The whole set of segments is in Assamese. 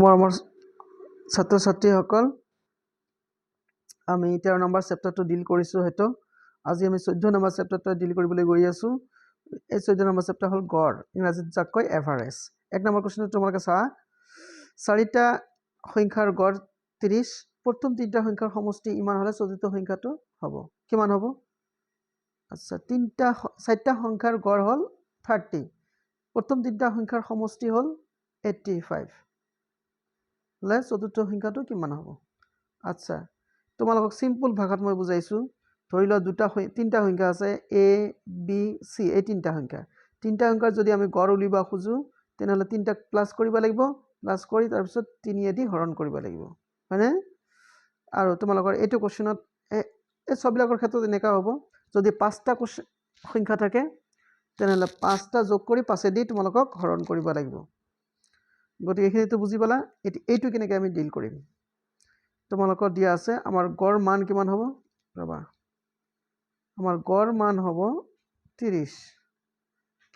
মৰমৰ ছাত্ৰ ছাত্ৰীসকল, আমি 13 নম্বৰ চেপ্টাৰটো ডিল কৰিছোঁ। হয়তো আজি আমি 14 নম্বৰ চেপ্টাৰটো ডিল কৰিবলৈ গৈ আছোঁ। এই 14 নম্বৰ চেপ্টাৰ হ'ল গড়, ইংৰাজীত যাক কয় এভাৰেজ। 1 নম্বৰ কুৱেশ্যনটো তোমালোকে চোৱা, 4টা সংখ্যাৰ গড় 30, প্ৰথম 3টা সংখ্যাৰ সমষ্টি ইমান হ'লে চতুৰ্থ সংখ্যাটো হ'ব কিমান হ'ব? আচ্ছা, 4টা সংখ্যাৰ গড় হ'ল 30, প্ৰথম 3টা সংখ্যাৰ সমষ্টি হ'ল 85, হলে চতুৰ্থ সংখ্যাটো কিমান হ'ব? আচ্ছা, তোমালোকক সিম্পল ভাষাত মই বুজাইছোঁ। ধৰি লোৱা 3টা সংখ্যা আছে, এ বি চি, এই 3টা সংখ্যা। 3টা সংখ্যাৰ যদি আমি গড় উলিয়াব খোজো, তেনেহ'লে 3টাক প্লাছ কৰিব লাগিব, প্লাছ কৰি তাৰপিছত 3 দি হৰণ কৰিব লাগিব, হয়নে? আৰু তোমালোকৰ এইটো কুৱেশ্যনত এই সববিলাকৰ ক্ষেত্ৰত এনেকুৱা হ'ব, যদি 5টা সংখ্যা থাকে তেনেহ'লে 5টা যোগ কৰি 5 দি তোমালোকক হৰণ কৰিব লাগিব। গতিকে এইখিনিতো বুজি পালা। এইটো কেনেকৈ আমি ডিল কৰিম? তোমালোকৰ দিয়া আছে আমাৰ গড় মান কিমান হ'ব? ৰবা, আমাৰ গড় মান হ'ব 30,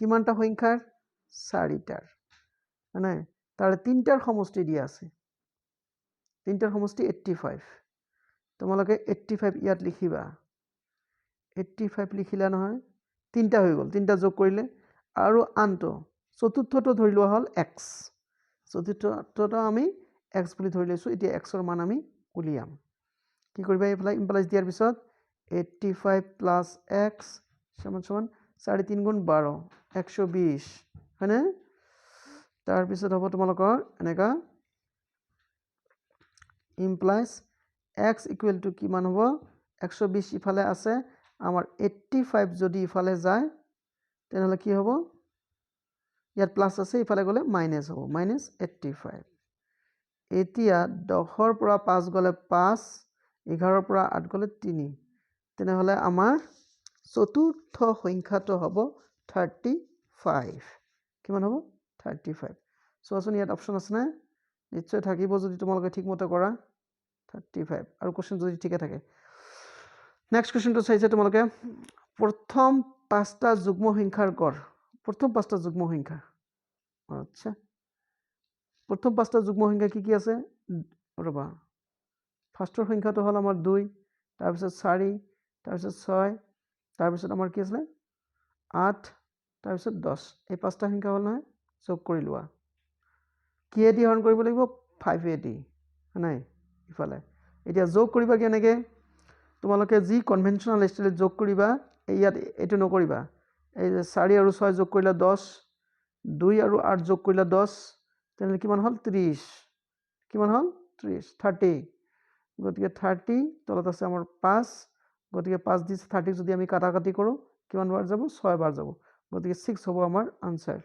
কিমানটা সংখ্যাৰ? 4টাৰ, মানে তাৰে 3টাৰ সমষ্টি দিয়া আছে, 3টাৰ সমষ্টি 85। তোমালোকে 85 ইয়াত লিখিবা, 85 লিখিলা নহয়, 3টা হৈ গ'ল, 3টা যোগ কৰিলে। আৰু আনটো চতুৰ্থটো ধৰি লোৱা হ'ল এক্স, চতুৰ্থটো আমি এক্স বুলি ধৰি লৈছোঁ। এতিয়া এক্সৰ মান আমি উলিয়াম। কি কৰিবা? এইফালে ইমপ্লাইজ দিয়াৰ পিছত 85 প্লাছ এক্স সমান সমান 4 3 গুণ 12, 120, হয়নে? তাৰপিছত হ'ব তোমালোকৰ এনেকুৱা ইমপ্লাইজ এক্স ইকুৱেল টু কিমান হ'ব? 120 ইফালে আছে, আমাৰ 85 যদি ইফালে যায় তেনেহ'লে কি হ'ব? ইয়াত প্লাছ আছে, ইফালে গ'লে মাইনাছ হ'ব, মাইনাছ 85। এতিয়া 10ৰ পৰা 5 গ'লে 5, 11ৰ পৰা 8 গ'লে 3, তেনেহ'লে আমাৰ চতুৰ্থ সংখ্যাটো হ'ব 35। কিমান হ'ব? 35। চোৱাচোন ইয়াত অপশ্যন আছেনে? নিশ্চয় থাকিব যদি তোমালোকে ঠিকমতে কৰা। 35 আৰু কুৱেশ্যন যদি ঠিকে থাকে। নেক্সট কুৱেশ্যনটো চাইছে তোমালোকে, প্ৰথম 5টা যুগ্ম সংখ্যাৰ গড়। প্ৰথম 5টা যুগ্ম সংখ্যা, আচ্ছা, প্ৰথম 5টা যুগ্ম সংখ্যা কি কি আছে? ৰবা, ফাৰ্ষ্টৰ সংখ্যাটো হ'ল আমাৰ 2, তাৰপিছত 4, তাৰপিছত 6, তাৰপিছত আমাৰ কি আছিলে 8, তাৰপিছত 10। এই 5টা সংখ্যা হ'ল নহয়, যোগ কৰি লোৱা। কিহেদি হৰণ কৰিব লাগিব? 5 নাই ইফালে। এতিয়া যোগ কৰিবা কেনেকৈ? তোমালোকে যি কনভেনশ্যনেল ষ্টাইলত যোগ কৰিবা, ইয়াত এইটো নকৰিবা। এই যে 4 আৰু 6 যোগ কৰিলে 10, 2 আৰু 8 যোগ কৰিলে 10, তেনেহ'লে কিমান হ'ল? 30। কিমান হ'ল? 30। গতিকে 30 তলত আছে আমাৰ 5, গতিকে 5 দি 30 যদি আমি কাটাকাটি কৰোঁ কিমান বাৰ যাব? 6 বাৰ যাব, গতিকে 6 হ'ব আমাৰ আনচাৰ।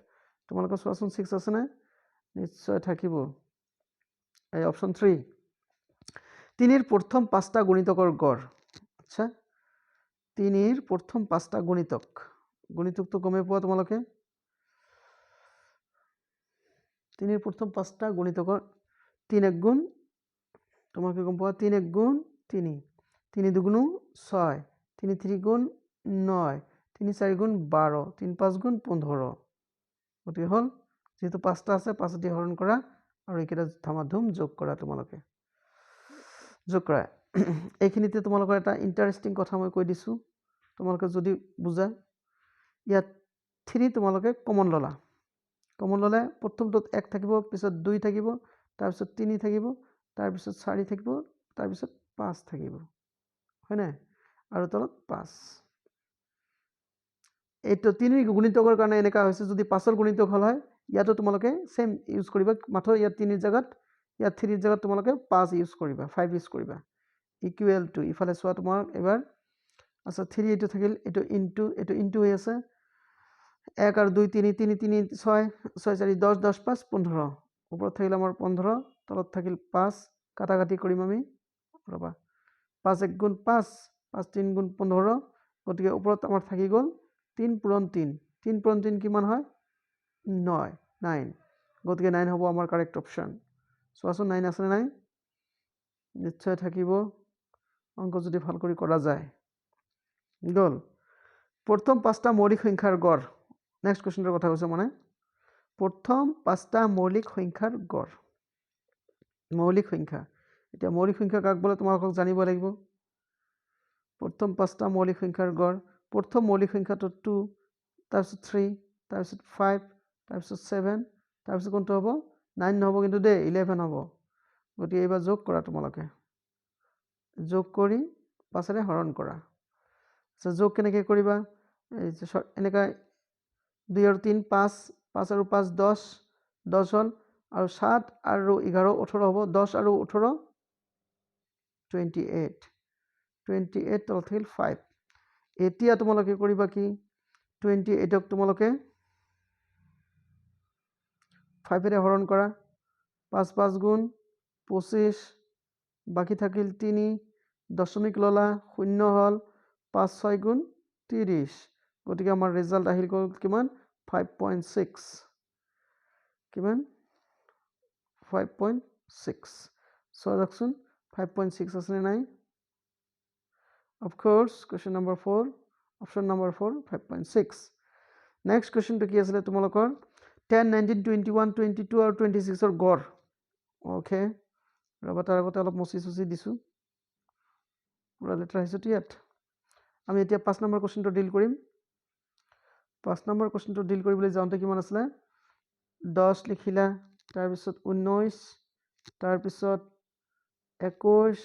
তোমালোকে চোৱাচোন 6 আছেনে? নিশ্চয় থাকিব। এই অপশ্যন 3, 3ৰ প্ৰথম 5টা গুণিতকৰ গড়। আচ্ছা, 3ৰ প্ৰথম 5টা গুণিতকটো গমেই পোৱা তোমালোকে। 3ৰ প্ৰথম 5টা গুণিতকৰ 3 1 গুণ, তোমালোকে গম পোৱা 3 1 গুণ 3, 3 2 গুণ 6, 3 3 গুণ 9, 3 4 গুণ 12, 3 5 গুণ 15। গতিকে হ'ল, যেহেতু 5টা আছে 5 দি হৰণ কৰা আৰু এইকেইটা ধামাধুম যোগ কৰা। তোমালোকে যোগ কৰা। এইখিনিতে তোমালোকৰ এটা ইণ্টাৰেষ্টিং কথা মই কৈ দিছোঁ, তোমালোকে যদি বুজা। ইয়াত 3 তোমালোকে কমন ল'লা, কমন ল'লে প্ৰথমটোত 1 থাকিব, পিছত 2 থাকিব, তাৰপিছত 3 থাকিব, তাৰপিছত 4 থাকিব, তাৰপিছত 5 থাকিব, হয়নে? আৰু তলত 5। এইটো 3 গুণিতকৰ কাৰণে এনেকুৱা হৈছে, যদি 5ৰ গুণিতক হ'ল হয় ইয়াতো তোমালোকে সেম ইউজ কৰিবা, মাত্ৰ ইয়াত 3ৰ জেগাত, ইয়াত 3ৰ জেগাত তোমালোকে 5 ইউজ কৰিবা, 5 ইউজ কৰিবা। ইকুৱেল টু, ইফালে চোৱা তোমাৰ এবাৰ, আচ্ছা 3 এইটো থাকিল, এইটো ইনটু হৈ আছে, 1 আৰু 2 3, 3 3 6, 6 4 10, 10 5 15, ওপৰত থাকিল আমাৰ 15, তলত থাকিল 5, কাটাকাটি কৰিম আমি। ৰবা, 5 1 গুণ 5, 5 3 গুণ 15, গতিকে ওপৰত আমাৰ থাকি গ'ল 3 পূৰণ 3, 3 পূৰণ 3 কিমান হয়? 9, গতিকে 9 হ'ব আমাৰ কাৰেক্ট অপশ্যন। চোৱাচোন 9 আছেনে নাই? নিশ্চয় থাকিব, অংক যদি ভাল কৰি কৰা যায়। গ'ল প্ৰথম 5টা মৌলিক সংখ্যাৰ গড়। নেক্সট কুৱেশ্যনৰ কথা কৈছে মানে, প্ৰথম 5টা মৌলিক সংখ্যাৰ গড়। মৌলিক সংখ্যা এতিয়া মৌলিক সংখ্যা কাক বলে তোমালোকক জানিব লাগিব প্ৰথম পাঁচটা মৌলিক সংখ্যাৰ গড় প্ৰথম মৌলিক সংখ্যাটো 2 তাৰপিছত 3 তাৰপিছত 5 তাৰপিছত 7 তাৰপিছত কোনটো হ'ব 9 নহ'ব কিন্তু দে 11 হ'ব গতিকে এইবাৰ যোগ কৰা তোমালোকে যোগ কৰি 5 ৰে হৰণ কৰা যোগ কেনেকৈ কৰিবা এই এনেকা 2 আৰু 3 5 5 আৰু 5 10 10 হ'ল আৰু 7 আৰু 11 18 হ'ব 10 আৰু 18 28 28 তলত থাকিল 5 এতিয়া তোমালোকে কৰিবা কি 28ক তোমালোকে 5 ৰে হৰণ কৰা 5 5 গুণ 25 বাকি থাকিল 3 দশমিক ললা 0 হ'ল 5 6 গুণ 30 গতিকে আমাৰ ৰিজাল্ট আহিল গ'ল কিমান 5.6 কিমান 5.6 so দেখোন 5.6 আছে নাই of course question number 4 option number 4 5.6 next question to কি আছিল তোমালোকৰ 10 19 21 22 আৰু 26 ৰ গড় ওকে ৰবা তাৰ আগতে অলপ মুছি দিছো পুৰা লেটাৰ আহিছে ইয়াত আমি এতিয়া 5 নম্বৰ কোৱেশ্চনটো ডিল কৰিম 5 নম্বৰ কোৱেশ্চনটো ডিল কৰিবলৈ যাওঁতে কিমান আছিল 10 লিখিলা তাৰ পিছত 19 তাৰ পিছত 21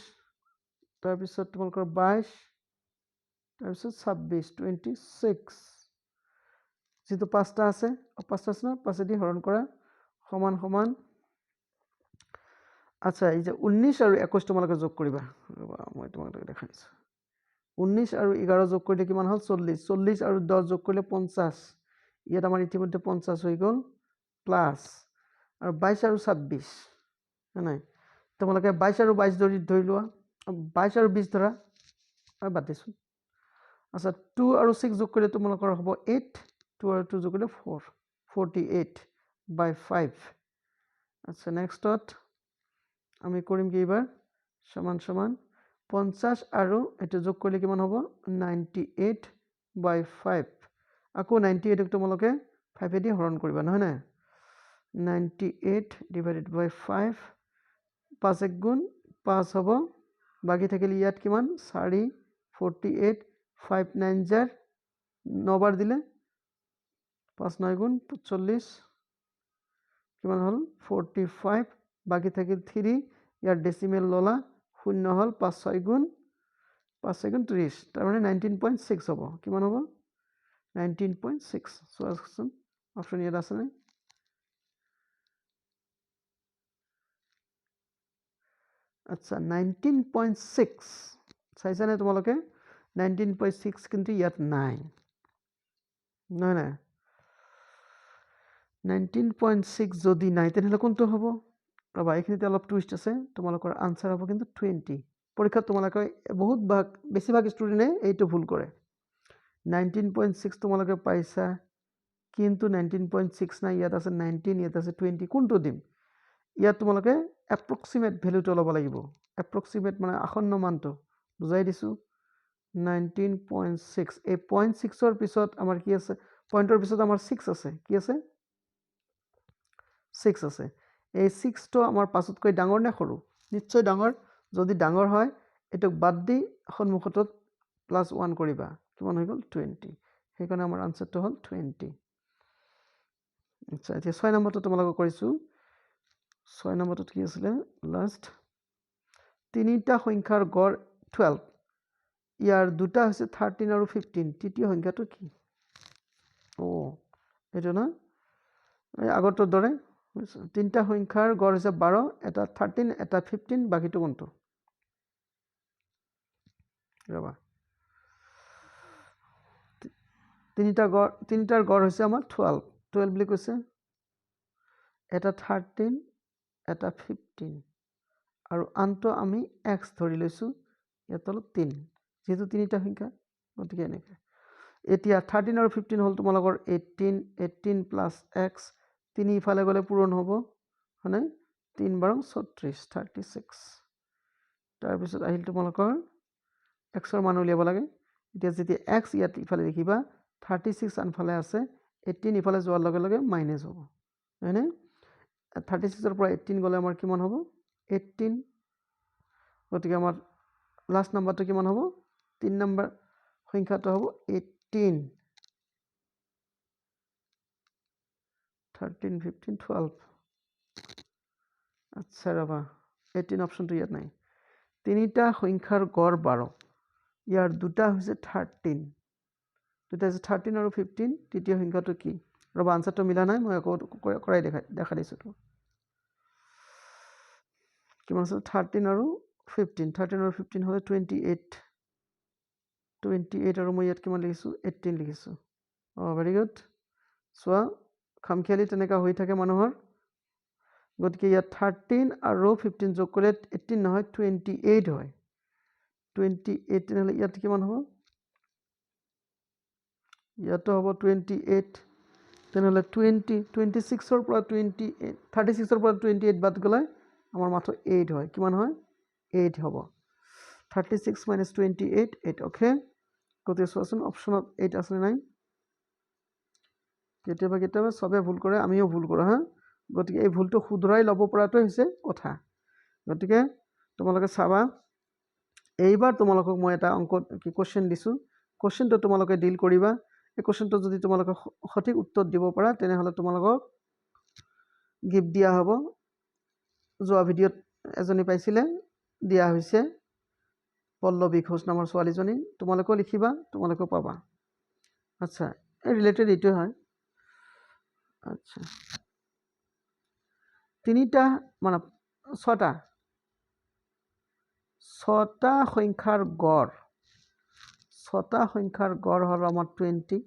তাৰ পিছত তোমালোকৰ 22 তাৰ পিছত 26 26 যেটো পাঁচটা আছে পাঁচটা আছে না পাঁচেদি হৰণ কৰা সমান সমান আচ্ছা এই যে 19 আৰু 21 তোমালোকে যোগ কৰিবা মই তোমালোকক দেখাইছো 19 আৰু 11 যোগ কৰিলে কিমান হ'ল 40 40 আৰু 10 যোগ কৰিলে 50 ইয়াত আমাৰ ইতিমধ্যে 50 হৈ গ'ল প্লাস আৰু 22 আৰু 26 নাই তোমালোকে 22 আৰু 22 ধৰি লোৱা 22 আৰু 20 ধৰা আৰু বাতিছো আচ্ছা 2 আৰু 6 যোগ কৰিলে তোমালোকৰ হ'ব 8 2 আৰু 2 যোগ কৰিলে 4 48 by 5 আচ্ছা নেক্সটত আমি কৰিম কি এবাৰ সমান সমান 50 আৰু এটো যোগ কৰিলে কিমান হ'ব 98 by 5 আকৌ 98 ক তোমালোকে 5 এদি হৰণ কৰিবা নহয় না 98 divided by 5 5 এক গুণ 5 হ'ব বাকি থাকিল ইয়াত কিমান 4 48 5 9 জাৰ 9 বাৰ দিলে 5 9 গুণ 40 কিমান হ'ল 45 বাকি থাকিল 3 ইয়াৰ ডেসিমেল ললা 0 হ'ল 5 6 গুণ 5 6 গুণ 30 তাৰ মানে 19.6 হ'ব কিমান হ'ব 19.6 সো অপচন ইয়াত আছে নাই আচ্ছা 19.6 চাইছানে তোমালোকে 19.6 কিন্তু ইয়াত নাই নহয় না 19.6 যদি নাই তেনেহলে কোনটো হ'ব ৰবা এইখিনিতে অলপ টুইষ্ট আছে তোমালোকৰ আনসাৰ হ'ব কিন্তু 20 পৰীক্ষা তোমালোকে বহুত বেছিভাগ ষ্টুডেন্টে এইটো ভুল কৰে 19.6 তোমালোকে পাইছা কিন্তু 19.6 নাই ইয়াত আছে 19 ইয়াত আছে 20 কোনটো দিম ইয়াত তোমালোকে এপ্ৰক্সিমেট ভ্যালুটো ল'ব লাগিব এপ্ৰক্সিমেট মানে আসন্ন মানটো বুজাই দিছো 19.6 এই 0.6 ৰ পিছত আমাৰ কি আছে পইণ্টৰ পিছত আমাৰ 6 আছে কি আছে 6 আছে এই 6 টো আমাৰ পাছতকৈ ডাঙৰ নে সৰু নিশ্চয় ডাঙৰ যদি ডাঙৰ হয় এটোক বাদ দি সন্মুখত +1 কৰিবা কিমান হৈ গ'ল 20 সেইকাৰণে আমাৰ আনসাৰটো হ'ল 20 আচ্ছা এতিয়া 6 নম্বৰটো তোমালোকক কৰিছো 6 নম্বৰটো কি আছিল লাষ্ট তিনিটা সংখ্যাৰ গড় 12 ইয়াৰ দুটা হৈছে 13 আৰু 15 তৃতীয় সংখ্যাটো কি ও এটো না এই আগৰটোৰ দৰে তিনটা সংখ্যাৰ গড় হৈছে 12 এটা 13 এটা 15 বাকিটো কোনটো ৰবা তিনিটাৰ গড় হৈছে আমাৰ 12 12 বুলি কৈছে এটা 13 এটা 15 আৰু আনটো আমি x ধৰি লৈছো ইয়াত হল 3 যেহেতু তিনিটা সংখ্যা গতিকে এনেকৈ এতিয়া 13 আৰু 15 হল তোমালোকৰ 18 প্লাস x 3 ইফালে গলে পূৰণ হ'ব মানে 3 বাৰ 36 36 তাৰ পিছত আহিল তোমালোকৰ x ৰ মান উলিয়াব লাগে এতিয়া যেতিয়া x ইয়াত ইফালে দেখিবা 36 আনফালে আছে 18 ইফালে যোৱাৰ লগে লগে মাইনাস হ'ব হয়নে 36 ৰ পৰা 18 গলে আমাৰ কিমান হ'ব 18 গতিকে আমাৰ লাষ্ট নাম্বাৰটো কিমান হ'ব 3 নম্বৰ সংখ্যাটো হ'ব 18 13 15 12 আচ্ছা ৰবা 18 অপশনটো ইয়াত নাই তিনিটা সংখ্যাৰ গড় 12 ইয়াৰ দুটা হৈছে 13 দুটা হৈছে 13 আৰু 15 তৃতীয় সংখ্যাটো কি ৰবা আনসাৰটো মিলা নাই মই আকৌ কৰাই দেখা দিছো তো কিমান আছে 13 আৰু 15 13 আৰু 15 হলে 28 আৰু মই ইয়াত কিমান লিখিছো 18 লিখিছো ভেৰি গুড সোৱা খামখেয়ালি তেনেকা হৈ থাকে মানুহৰ গতিকে ইয়াত 13 আৰু 15 যোগ কৰিলে 18 নহয় 28 হয় 28 তেনেহলে ইয়াত কিমান হ'ব ইয়াতো হ'ব 28 তেনেহলে 26 ৰ পৰা 28 36 ৰ পৰা 28 বাদ গলে আমাৰ মাত্ৰ 8 হয় কিমান হয় 8 হ'ব 36 - 28 8 ওকে গতিকে চোৱাচোন অপশনত 8 আছে নাই কেতিয়াবা সবে ভুল কৰে আমিও ভুল কৰো হা গতিকে এই ভুলটো শুধৰাই ল'ব পৰাটো হৈছে কথা গতিকে তোমালোকে চাবা এইবাৰ তোমালোকক মই এটা অংক কি কোশ্চেন দিছো কোশ্চেনটো তোমালোকে ডিল কৰিবা এই কোশ্চেনটো যদি তোমালোকে সঠিক উত্তৰ দিব পাৰা তেনেহলে তোমালোকক গিফট দিয়া হ'ব যোৱা ভিডিঅত এজনী পাইছিলে দিয়া হৈছে পল্লৱী ঘোষ নামৰ ছোৱালীজনী তোমালোকেও লিখিবা তোমালোকেও পাবা আচ্ছা এই ৰিলেটেড এইটো হয় আচ্ছা তিনিটা মানে ছটা সংখ্যাৰ গড় হল আমাৰ 20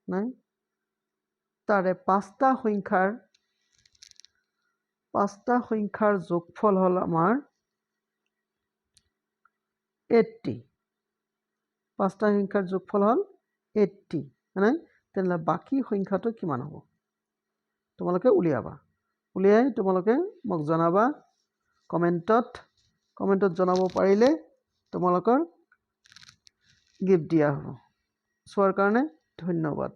নাই তাৰে পাঁচটা সংখ্যাৰ যোগফল হল আমাৰ 80 পাঁচটা সংখ্যাৰ যোগফল হল 80 নাই তেনলে বাকি সংখ্যাটো কিমান হ'ব তোমালোকে উলিয়াই তোমালোকে মোক জনাবা কমেন্টত জনাব পাৰিলে তোমালোকৰ গিফট দিয়া হ'ব চোৱাৰ কাৰণে ধন্যবাদ